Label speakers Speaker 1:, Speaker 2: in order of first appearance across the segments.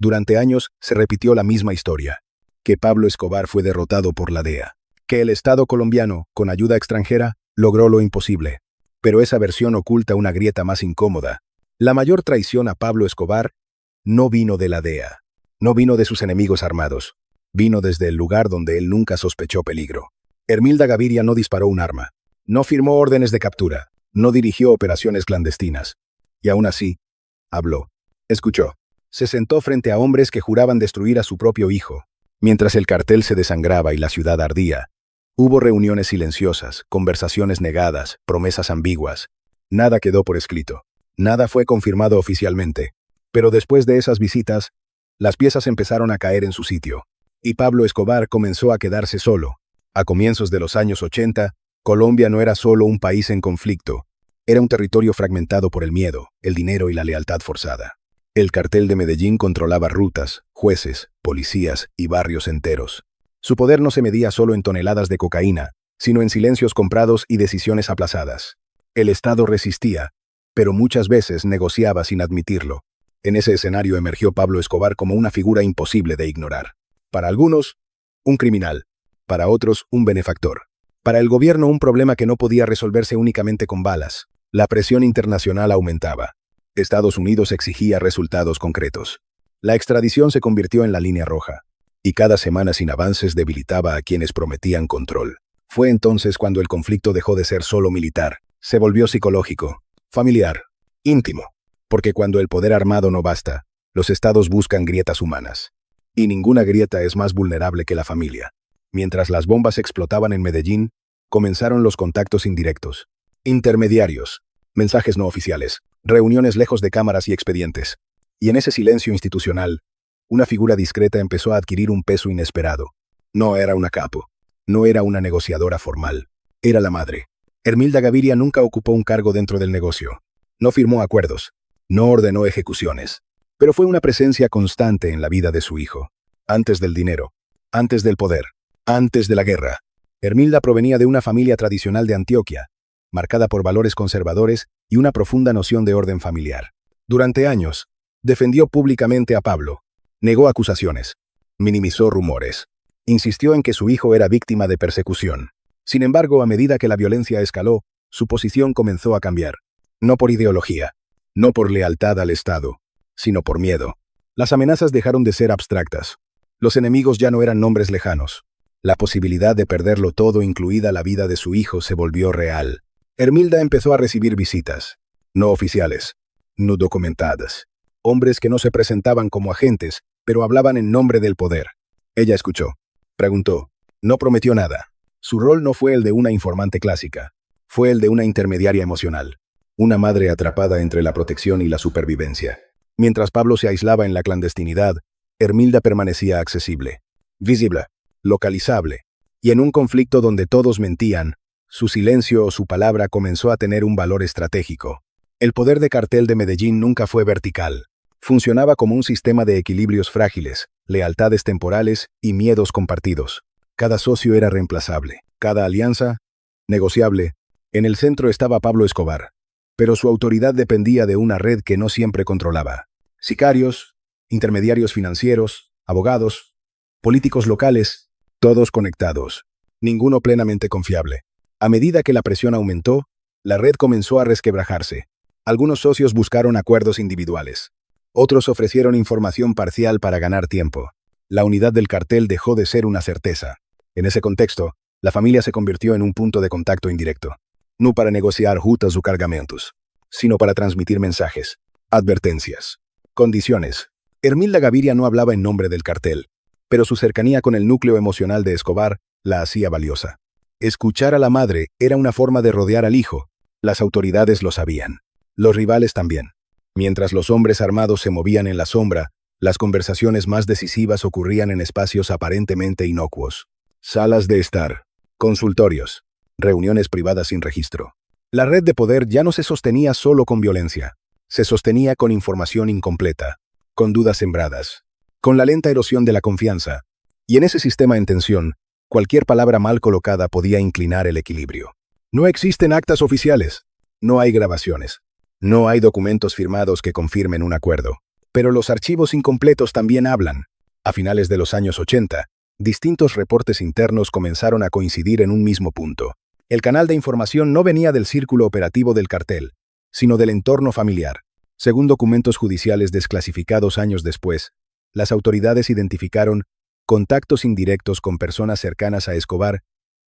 Speaker 1: Durante años se repitió la misma historia, que Pablo Escobar fue derrotado por la DEA, que el Estado colombiano, con ayuda extranjera, logró lo imposible. Pero esa versión oculta una grieta más incómoda. La mayor traición a Pablo Escobar no vino de la DEA, no vino de sus enemigos armados, vino desde el lugar donde él nunca sospechó peligro. Hermilda Gaviria no disparó un arma, no firmó órdenes de captura, no dirigió operaciones clandestinas. Y aún así, habló, escuchó. Se sentó frente a hombres que juraban destruir a su propio hijo. Mientras el cartel se desangraba y la ciudad ardía, hubo reuniones silenciosas, conversaciones negadas, promesas ambiguas. Nada quedó por escrito. Nada fue confirmado oficialmente. Pero después de esas visitas, las piezas empezaron a caer en su sitio. Y Pablo Escobar comenzó a quedarse solo. A comienzos de los años 80, Colombia no era solo un país en conflicto. Era un territorio fragmentado por el miedo, el dinero y la lealtad forzada. El cartel de Medellín controlaba rutas, jueces, policías y barrios enteros. Su poder no se medía solo en toneladas de cocaína, sino en silencios comprados y decisiones aplazadas. El Estado resistía, pero muchas veces negociaba sin admitirlo. En ese escenario emergió Pablo Escobar como una figura imposible de ignorar. Para algunos, un criminal. Para otros, un benefactor. Para el gobierno, un problema que no podía resolverse únicamente con balas. La presión internacional aumentaba. Estados Unidos exigía resultados concretos. La extradición se convirtió en la línea roja. Y cada semana sin avances debilitaba a quienes prometían control. Fue entonces cuando el conflicto dejó de ser solo militar. Se volvió psicológico, familiar, íntimo. Porque cuando el poder armado no basta, los estados buscan grietas humanas. Y ninguna grieta es más vulnerable que la familia. Mientras las bombas explotaban en Medellín, comenzaron los contactos indirectos. Intermediarios, mensajes no oficiales, reuniones lejos de cámaras y expedientes. Y en ese silencio institucional, una figura discreta empezó a adquirir un peso inesperado. No era una capo, no era una negociadora formal, era la madre. Hermilda Gaviria nunca ocupó un cargo dentro del negocio. No firmó acuerdos, no ordenó ejecuciones, pero fue una presencia constante en la vida de su hijo. Antes del dinero, antes del poder, antes de la guerra. Hermilda provenía de una familia tradicional de Antioquia, marcada por valores conservadores y una profunda noción de orden familiar. Durante años, defendió públicamente a Pablo, negó acusaciones, minimizó rumores, insistió en que su hijo era víctima de persecución. Sin embargo, a medida que la violencia escaló, su posición comenzó a cambiar. No por ideología, no por lealtad al Estado, sino por miedo. Las amenazas dejaron de ser abstractas. Los enemigos ya no eran nombres lejanos. La posibilidad de perderlo todo, incluida la vida de su hijo, se volvió real. Hermilda empezó a recibir visitas, no oficiales, no documentadas. Hombres que no se presentaban como agentes, pero hablaban en nombre del poder. Ella escuchó, preguntó, no prometió nada. Su rol no fue el de una informante clásica, fue el de una intermediaria emocional. Una madre atrapada entre la protección y la supervivencia. Mientras Pablo se aislaba en la clandestinidad, Hermilda permanecía accesible, visible, localizable. Y en un conflicto donde todos mentían, su silencio o su palabra comenzó a tener un valor estratégico. El poder de cartel de Medellín nunca fue vertical. Funcionaba como un sistema de equilibrios frágiles, lealtades temporales y miedos compartidos. Cada socio era reemplazable, cada alianza, negociable. En el centro estaba Pablo Escobar, pero su autoridad dependía de una red que no siempre controlaba. Sicarios, intermediarios financieros, abogados, políticos locales, todos conectados, ninguno plenamente confiable. A medida que la presión aumentó, la red comenzó a resquebrajarse. Algunos socios buscaron acuerdos individuales. Otros ofrecieron información parcial para ganar tiempo. La unidad del cartel dejó de ser una certeza. En ese contexto, la familia se convirtió en un punto de contacto indirecto. No para negociar rutas o cargamentos, sino para transmitir mensajes, advertencias, condiciones. Hermilda Gaviria no hablaba en nombre del cartel, pero su cercanía con el núcleo emocional de Escobar la hacía valiosa. Escuchar a la madre era una forma de rodear al hijo. Las autoridades lo sabían. Los rivales también. Mientras los hombres armados se movían en la sombra, las conversaciones más decisivas ocurrían en espacios aparentemente inocuos. Salas de estar, consultorios, reuniones privadas sin registro. La red de poder ya no se sostenía solo con violencia. Se sostenía con información incompleta, con dudas sembradas, con la lenta erosión de la confianza. Y en ese sistema en tensión, cualquier palabra mal colocada podía inclinar el equilibrio. No existen actas oficiales. No hay grabaciones. No hay documentos firmados que confirmen un acuerdo. Pero los archivos incompletos también hablan. A finales de los años 80, distintos reportes internos comenzaron a coincidir en un mismo punto. El canal de información no venía del círculo operativo del cartel, sino del entorno familiar. Según documentos judiciales desclasificados años después, las autoridades identificaron contactos indirectos con personas cercanas a Escobar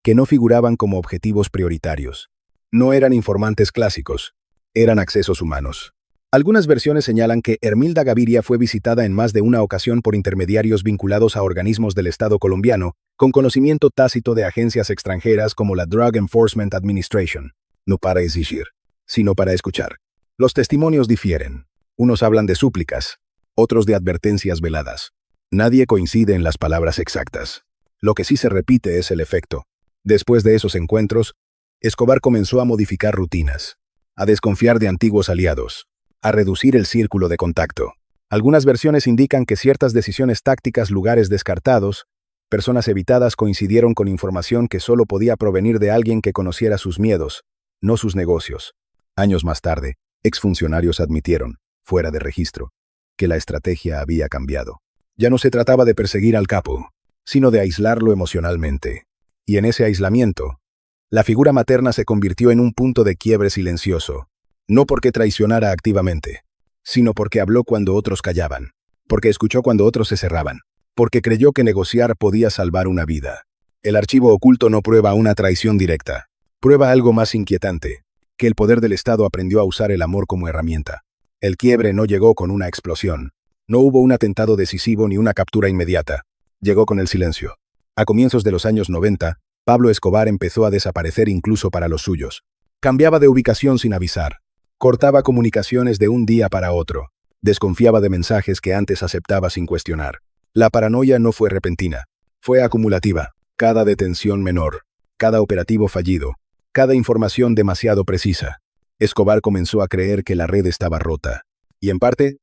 Speaker 1: que no figuraban como objetivos prioritarios. No eran informantes clásicos, eran accesos humanos. Algunas versiones señalan que Hermilda Gaviria fue visitada en más de una ocasión por intermediarios vinculados a organismos del Estado colombiano, con conocimiento tácito de agencias extranjeras como la Drug Enforcement Administration, no para exigir, sino para escuchar. Los testimonios difieren. Unos hablan de súplicas, otros de advertencias veladas. Nadie coincide en las palabras exactas. Lo que sí se repite es el efecto. Después de esos encuentros, Escobar comenzó a modificar rutinas, a desconfiar de antiguos aliados, a reducir el círculo de contacto. Algunas versiones indican que ciertas decisiones tácticas, lugares descartados, personas evitadas coincidieron con información que solo podía provenir de alguien que conociera sus miedos, no sus negocios. Años más tarde, exfuncionarios admitieron, fuera de registro, que la estrategia había cambiado. Ya no se trataba de perseguir al capo, sino de aislarlo emocionalmente. Y en ese aislamiento, la figura materna se convirtió en un punto de quiebre silencioso, no porque traicionara activamente, sino porque habló cuando otros callaban, porque escuchó cuando otros se cerraban, porque creyó que negociar podía salvar una vida. El archivo oculto no prueba una traición directa, prueba algo más inquietante, que el poder del Estado aprendió a usar el amor como herramienta. El quiebre no llegó con una explosión, no hubo un atentado decisivo ni una captura inmediata, llegó con el silencio. A comienzos de los años 90, Pablo Escobar empezó a desaparecer incluso para los suyos. Cambiaba de ubicación sin avisar. Cortaba comunicaciones de un día para otro. Desconfiaba de mensajes que antes aceptaba sin cuestionar. La paranoia no fue repentina. Fue acumulativa. Cada detención menor. Cada operativo fallido. Cada información demasiado precisa. Escobar comenzó a creer que la red estaba rota. Y en parte,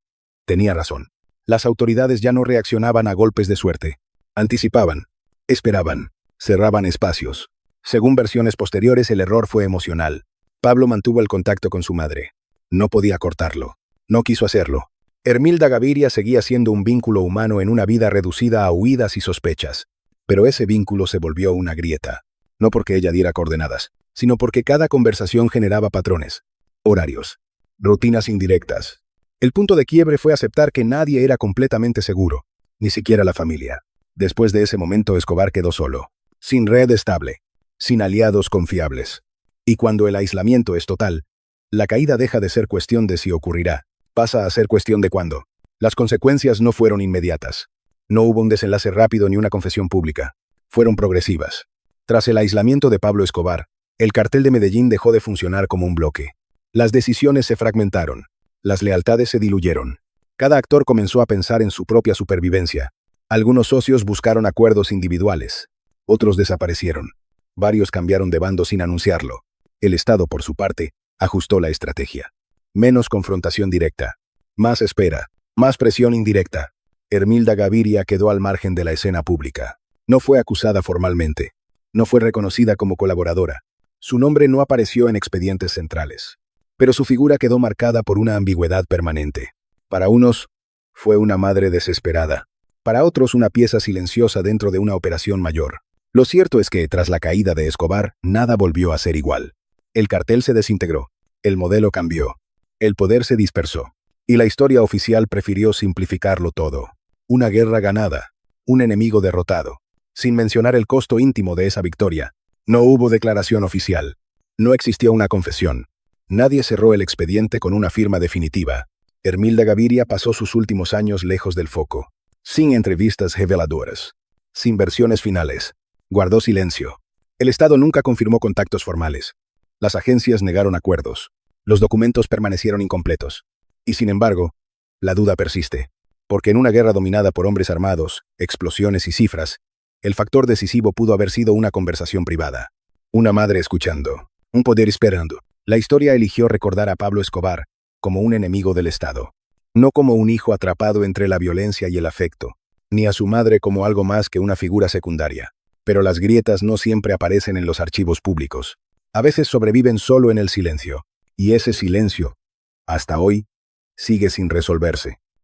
Speaker 1: tenía razón. Las autoridades ya no reaccionaban a golpes de suerte. Anticipaban. Esperaban. Cerraban espacios. Según versiones posteriores, el error fue emocional. Pablo mantuvo el contacto con su madre. No podía cortarlo. No quiso hacerlo. Hermilda Gaviria seguía siendo un vínculo humano en una vida reducida a huidas y sospechas. Pero ese vínculo se volvió una grieta. No porque ella diera coordenadas, sino porque cada conversación generaba patrones, horarios, rutinas indirectas. El punto de quiebre fue aceptar que nadie era completamente seguro, ni siquiera la familia. Después de ese momento, Escobar quedó solo, sin red estable, sin aliados confiables. Y cuando el aislamiento es total, la caída deja de ser cuestión de si ocurrirá, pasa a ser cuestión de cuándo. Las consecuencias no fueron inmediatas. No hubo un desenlace rápido ni una confesión pública. Fueron progresivas. Tras el aislamiento de Pablo Escobar, el cartel de Medellín dejó de funcionar como un bloque. Las decisiones se fragmentaron. Las lealtades se diluyeron. Cada actor comenzó a pensar en su propia supervivencia. Algunos socios buscaron acuerdos individuales. Otros desaparecieron. Varios cambiaron de bando sin anunciarlo. El Estado, por su parte, ajustó la estrategia. Menos confrontación directa. Más espera. Más presión indirecta. Hermilda Gaviria quedó al margen de la escena pública. No fue acusada formalmente. No fue reconocida como colaboradora. Su nombre no apareció en expedientes centrales. Pero su figura quedó marcada por una ambigüedad permanente. Para unos, fue una madre desesperada. Para otros, una pieza silenciosa dentro de una operación mayor. Lo cierto es que, tras la caída de Escobar, nada volvió a ser igual. El cartel se desintegró. El modelo cambió. El poder se dispersó. Y la historia oficial prefirió simplificarlo todo. Una guerra ganada. Un enemigo derrotado. Sin mencionar el costo íntimo de esa victoria. No hubo declaración oficial. No existió una confesión. Nadie cerró el expediente con una firma definitiva. Hermilda Gaviria pasó sus últimos años lejos del foco. Sin entrevistas reveladoras. Sin versiones finales. Guardó silencio. El Estado nunca confirmó contactos formales. Las agencias negaron acuerdos. Los documentos permanecieron incompletos. Y sin embargo, la duda persiste. Porque en una guerra dominada por hombres armados, explosiones y cifras, el factor decisivo pudo haber sido una conversación privada. Una madre escuchando. Un poder esperando. La historia eligió recordar a Pablo Escobar como un enemigo del Estado. No como un hijo atrapado entre la violencia y el afecto, ni a su madre como algo más que una figura secundaria. Pero las grietas no siempre aparecen en los archivos públicos. A veces sobreviven solo en el silencio. Y ese silencio, hasta hoy, sigue sin resolverse.